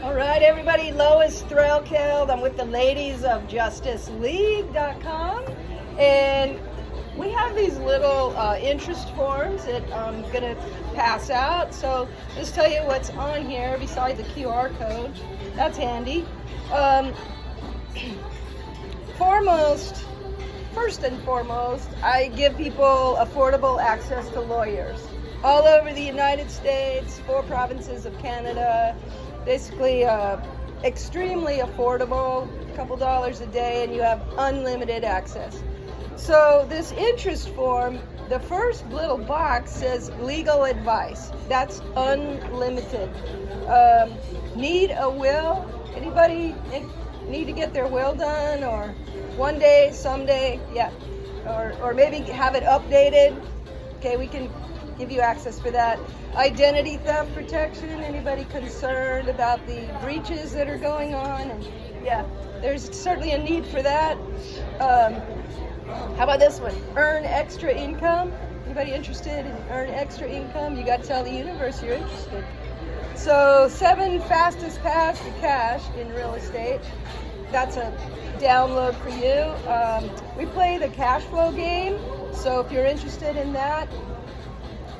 All right, everybody, Lois Threlkeld. I'm with the ladies of justiceleague.com, and we have these little interest forms that I'm going to pass out. So just tell you what's on here besides the QR code. That's handy. First and foremost, I give people affordable access to lawyers all over the United States, 4 provinces of Canada. Basically, extremely affordable, a couple dollars a day, and you have unlimited access. So this interest form, the first little box says legal advice. That's unlimited. Need a will? Anybody need to get their will done, or one day, someday? Yeah. Or maybe have it updated. Okay, we can give you access for that. Identity theft protection, anybody concerned about the breaches that are going on? And yeah, there's certainly a need for that. How about this one? Earn extra income. Anybody interested in earn extra income? You got to tell the universe you're interested. So 7 fastest paths to cash in real estate. That's a download for you. We play the cash flow game. So if you're interested in that,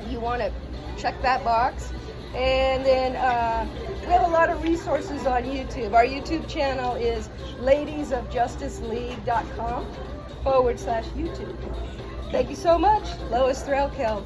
you want to check that box. And then we have a lot of resources on YouTube. Our YouTube channel is ladiesofjusticeleague.com/YouTube. Thank you so much. Lois Threlkeld.